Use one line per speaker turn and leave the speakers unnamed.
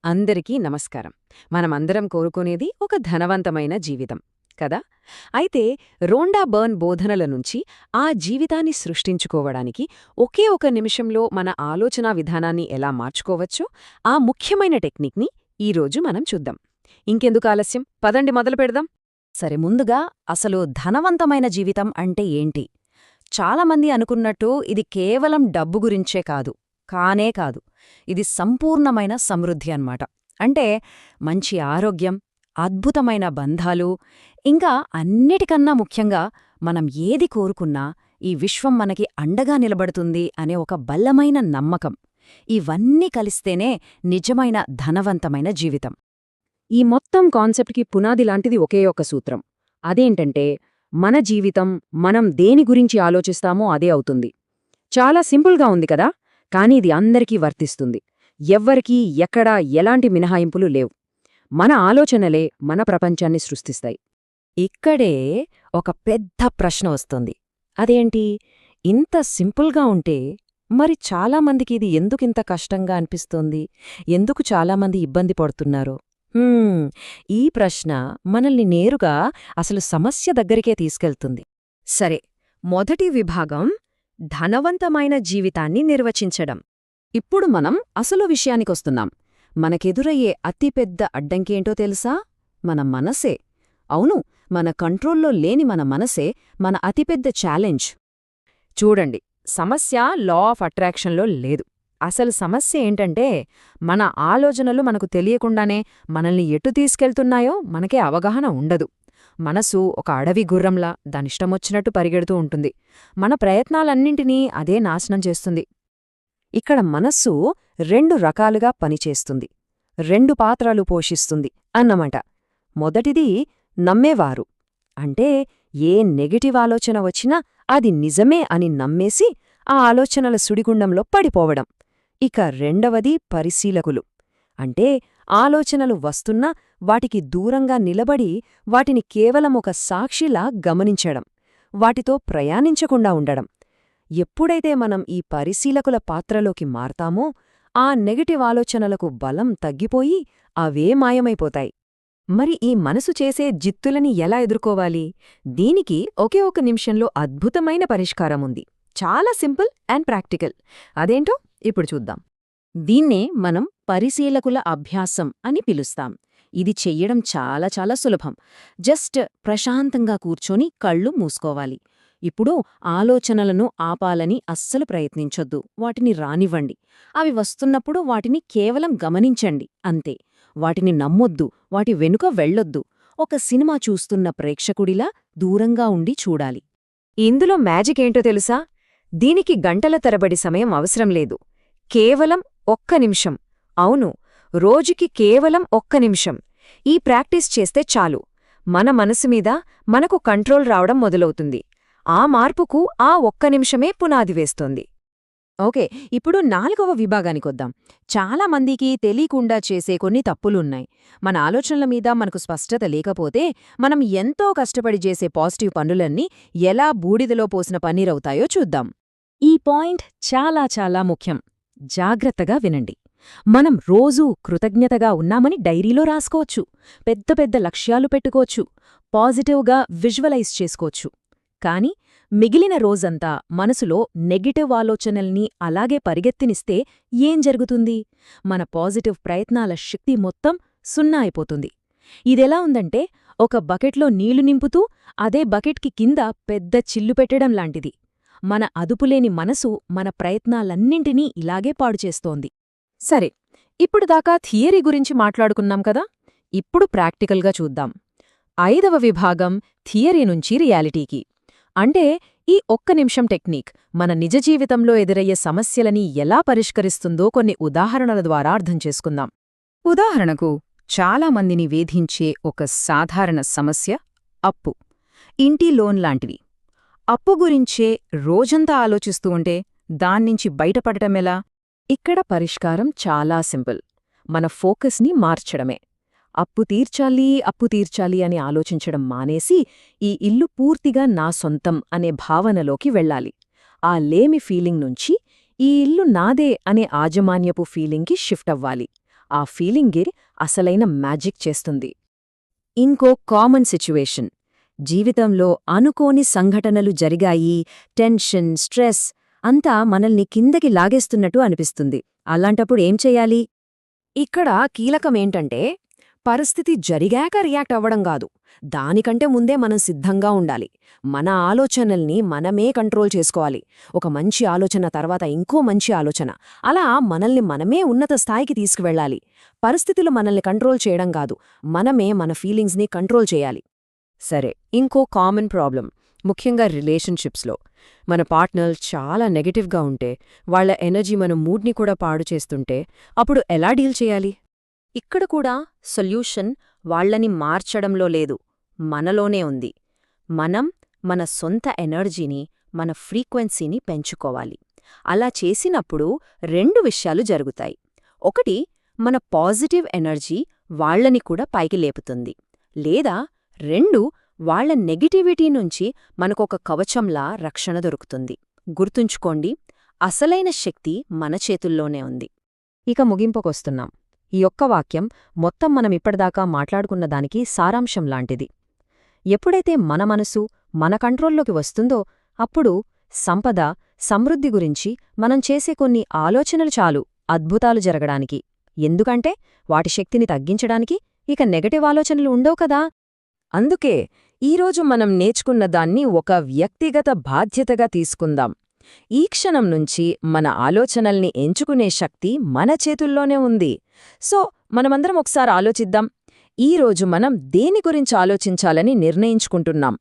అందరికీ నమస్కారం. మనమందరం కోరుకునేది ఒక ధనవంతమైన జీవితం కదా. అయితే రోండా బర్న్ బోధనల నుంచి ఆ జీవితాన్ని సృష్టించుకోవడానికి ఒకే ఒక నిమిషంలో మన ఆలోచనా విధానాన్ని ఎలా మార్చుకోవచ్చో ఆ ముఖ్యమైన టెక్నిక్ని ఈరోజు మనం చూద్దాం. ఇంకెందుకు ఆలస్యం, పదండి మొదలు పెడదాం.
సరే, ముందుగా అసలు ధనవంతమైన జీవితం అంటే ఏంటి? చాలామంది అనుకున్నట్టు ఇది కేవలం డబ్బు గురించే కాదు. కానే కాదు. ఇది సంపూర్ణమైన సమృద్ధి అన్నమాట. అంటే మంచి ఆరోగ్యం, అద్భుతమైన బంధాలు, ఇంకా అన్నిటికన్నా ముఖ్యంగా మనం ఏది కోరుకున్నా ఈ విశ్వం మనకి అండగా నిలబడుతుంది అనే ఒక బలమైన నమ్మకం. ఇవన్నీ కలిస్తేనే నిజమైన ధనవంతమైన జీవితం.
ఈ మొత్తం కాన్సెప్ట్కి పునాది లాంటిది ఒకే ఒక సూత్రం. అదేంటంటే మన జీవితం మనం దేని గురించి ఆలోచిస్తామో అదే అవుతుంది. చాలా సింపుల్గా ఉంది కదా, కానీ ఇది అందరికీ వర్తిస్తుంది. ఎవ్వరికీ ఎక్కడా ఎలాంటి మినహాయింపులు లేవు. మన ఆలోచనలే మన ప్రపంచాన్ని సృష్టిస్తాయి.
ఇక్కడే ఒక పెద్ద ప్రశ్న వస్తుంది. అదేంటి, ఇంత సింపుల్గా ఉంటే మరి చాలామందికి ఇది ఎందుకింత కష్టంగా అనిపిస్తోంది? ఎందుకు చాలామంది ఇబ్బంది పడుతున్నారో? ఈ ప్రశ్న మనల్ని నేరుగా అసలు సమస్య దగ్గరికే తీసుకెళ్తుంది.
సరే, మొదటి విభాగం ధనవంతమైన జీవితాన్ని నిర్వచించడం. ఇప్పుడు మనం అసలు విషయానికొస్తున్నాం. మనకెదురయ్యే అతిపెద్ద అడ్డంకేంటో తెలుసా? మన మనసే. అవును, మన కంట్రోల్లో లేని మన మనసే మన అతిపెద్ద ఛాలెంజ్. చూడండి, సమస్య లా ఆఫ్ అట్రాక్షన్లో లేదు. అసలు సమస్య ఏంటంటే మన ఆలోచనలు మనకు తెలియకుండానే మనల్ని ఎటు తీసుకెళ్తున్నాయో మనకే అవగాహన ఉండదు. మనసు ఒక అడవి గుర్రంలా దానిష్టమొచ్చినట్టు పరిగెడుతూ ఉంటుంది. మన ప్రయత్నాలన్నింటినీ అదే నాశనం చేస్తుంది. ఇక్కడ మనస్సు రెండు రకాలుగా పనిచేస్తుంది, రెండు పాత్రలు పోషిస్తుంది అన్నమాట. మొదటిది నమ్మేవారు. అంటే ఏ నెగటివ్ ఆలోచన వచ్చినా అది నిజమే అని నమ్మేసి ఆ ఆలోచనల సుడిగుండంలో పడిపోవడం. ఇక రెండవది పరిశీలకులు. అంటే ఆలోచనలు వస్తున్నా వాటికి దూరంగా నిలబడి వాటిని కేవలం ఒక సాక్షిలా గమనించడం, వాటితో ప్రయాణించకుండా ఉండడం. ఎప్పుడైతే మనం ఈ పరిశీలకుల పాత్రలోకి మారతామో ఆ నెగటివ్ ఆలోచనలకు బలం తగ్గిపోయి అవే మాయమైపోతాయి. మరి ఈ మనసు చేసే జిత్తులని ఎలా ఎదుర్కోవాలి? దీనికి ఒకే ఒక నిమిషంలో అద్భుతమైన పరిష్కారముంది. చాలా సింపుల్ అండ్ ప్రాక్టికల్. అదేంటో ఇప్పుడు చూద్దాం. దీన్నే మనం పరిశీలకుల అభ్యాసం అని పిలుస్తాం. ఇది చెయ్యడం చాలా చాలా సులభం. జస్ట్ ప్రశాంతంగా కూర్చొని కళ్ళు మూసుకోవాలి. ఇప్పుడు ఆలోచనలను ఆపాలని అస్సలు ప్రయత్నించొద్దు. వాటిని రానివ్వండి. అవి వస్తున్నప్పుడు వాటిని కేవలం గమనించండి, అంతే. వాటిని నమ్మొద్దు, వాటి వెనుక వెళ్ళొద్దు. ఒక సినిమా చూస్తున్న ప్రేక్షకుడిలా దూరంగా ఉండి చూడాలి. ఇందులో మ్యాజిక్ ఏంటో తెలుసా? దీనికి గంటల తరబడి సమయం అవసరం లేదు. కేవలం ఒక్క నిమిషం. అవును, రోజుకి కేవలం ఒక్క నిమిషం. ఈ ప్రాక్టీస్ చేస్తే చాలు. మన మనసు మీద మనకు కంట్రోల్ రావడం మొదలవుతుంది. ఆ మార్పుకు ఆ ఒక్క నిమిషమే పునాది వేస్తోంది. ఓకే, ఇప్పుడు 4వ విభాగానికొద్దాం. చాలామందికి తెలియకుండా చేసే కొన్ని తప్పులున్నాయి. మన ఆలోచనల మీద మనకు స్పష్టత లేకపోతే మనం ఎంతో కష్టపడి చేసే పాజిటివ్ పనులన్నీ ఎలా బూడిదలో పోసిన పన్నీరవుతాయో చూద్దాం. ఈ పాయింట్ చాలా చాలా ముఖ్యం. జాగ్రత్తగా వినండి. మనం రోజూ కృతజ్ఞతగా ఉన్నామని డైరీలో రాసుకోవచ్చు. పెద్ద పెద్ద లక్ష్యాలు పెట్టుకోవచ్చు. పాజిటివ్గా విజువలైజ్ చేసుకోవచ్చు. కాని మిగిలిన రోజంతా మనసులో నెగటివ్ ఆలోచనల్ని అలాగే పరిగెత్తినిస్తే ఏం జరుగుతుంది? మన పాజిటివ్ ప్రయత్నాల శక్తి మొత్తం సున్నా అయిపోతుంది. ఇదెలా ఉందంటే ఒక బకెట్లో నీళ్లు నింపుతూ అదే బకెట్కి కింద పెద్ద చిల్లు పెట్టడం లాంటిది. మన అదుపులేని మనసు మన ప్రయత్నాలన్నింటినీ ఇలాగే పాడుచేస్తోంది. సరే, ఇప్పుడు దాకా థియరీ గురించి మాట్లాడుకున్నాం కదా. ఇప్పుడు ప్రాక్టికల్గా చూద్దాం. 5వ విభాగం థియరీ నుంచి రియాలిటీకి. అంటే ఈ ఒక్క నిమిషం టెక్నిక్ మన నిజ జీవితంలో ఎదురయ్యే సమస్యలని ఎలా పరిష్కరిస్తుందో కొన్ని ఉదాహరణల ద్వారా అర్థం చేసుకుందాం. ఉదాహరణకు, చాలామందిని వేధించే ఒక సాధారణ సమస్య అప్పు, ఇంటి లోన్ లాంటివి. అప్పు గురించే రోజంతా ఆలోచిస్తూ ఉంటే దాన్నించి బయటపడటమెలా? ఇక్కడ పరిష్కారం చాలా సింపుల్. మన ఫోకస్ని మార్చడమే. అప్పు తీర్చాలి అని ఆలోచించడం మానేసి ఈ ఇల్లు పూర్తిగా నా సొంతం అనే భావనలోకి వెళ్ళాలి. ఆ లేమి ఫీలింగ్ నుంచి ఈ ఇల్లు నాదే అనే ఆజమాన్యపు ఫీలింగ్కి షిఫ్ట్ అవ్వాలి. ఆ ఫీలింగే అసలైన మ్యాజిక్ చేస్తుంది. ఇంకో కామన్ సిచ్యువేషన్. జీవితంలో అనుకోని సంఘటనలు జరిగాయి, టెన్షన్, స్ట్రెస్ అంతా మనల్ని కిందకి లాగేస్తున్నట్టు అనిపిస్తుంది. అలాంటప్పుడు ఏం చెయ్యాలి? ఇక్కడ కీలకమేంటంటే, పరిస్థితి జరిగాక రియాక్ట్ అవ్వడం కాదు, దానికంటే ముందే మనం సిద్ధంగా ఉండాలి. మన ఆలోచనల్ని మనమే కంట్రోల్ చేసుకోవాలి. ఒక మంచి ఆలోచన తర్వాత ఇంకో మంచి ఆలోచన, అలా మనల్ని మనమే ఉన్నత స్థాయికి తీసుకువెళ్ళాలి. పరిస్థితులు మనల్ని కంట్రోల్ చేయడం కాదు, మనమే మన ఫీలింగ్స్ని కంట్రోల్ చేయాలి. సరే, ఇంకో కామన్ ప్రాబ్లం, ముఖ్యంగా రిలేషన్షిప్స్లో. మన పార్ట్నర్ చాలా నెగటివ్గా ఉంటే, వాళ్ల ఎనర్జీ మన మూడ్ని కూడా పాడు చేస్తుంటే, అప్పుడు ఎలా డీల్ చేయాలి? ఇక్కడ కూడా సొల్యూషన్ వాళ్లని మార్చడంలో లేదు, మనలోనే ఉంది. మనం మన సొంత ఎనర్జీని, మన ఫ్రీక్వెన్సీని పెంచుకోవాలి. అలా చేసినప్పుడు 2 విషయాలు జరుగుతాయి. ఒకటి, మన పాజిటివ్ ఎనర్జీ వాళ్లని కూడా పైకి లేపుతుంది. లేదా 2, వాళ్ల నెగటివిటీ నుంచి మనకొక కవచంలా రక్షణ దొరుకుతుంది. గుర్తుంచుకోండి, అసలైన శక్తి మన చేతుల్లోనే ఉంది. ఇక ముగింపుకొస్తున్నాం. ఈ ఒక్క వాక్యం మొత్తం మనమిప్పటిదాకా మాట్లాడుకున్న దానికి సారాంశం లాంటిది. ఎప్పుడైతే మన మనసు మన కంట్రోల్లోకి వస్తుందో, అప్పుడు సంపద, సమృద్ధి గురించి మనం చేసే కొన్ని ఆలోచనలు చాలు అద్భుతాలు జరగడానికి. ఎందుకంటే వాటి శక్తిని తగ్గించడానికి ఇక నెగటివ్ ఆలోచనలు ఉండవు కదా. అందుకే ఈరోజు మనం నేర్చుకున్న దాన్ని ఒక వ్యక్తిగత బాధ్యతగా తీసుకుందాం. ఈ క్షణం నుంచి మన ఆలోచనల్ని ఎంచుకునే శక్తి మన చేతుల్లోనే ఉంది. సో మనమందరం ఒకసారి ఆలోచిద్దాం. ఈరోజు మనం దేని గురించి ఆలోచించాలని నిర్ణయించుకుంటున్నాం?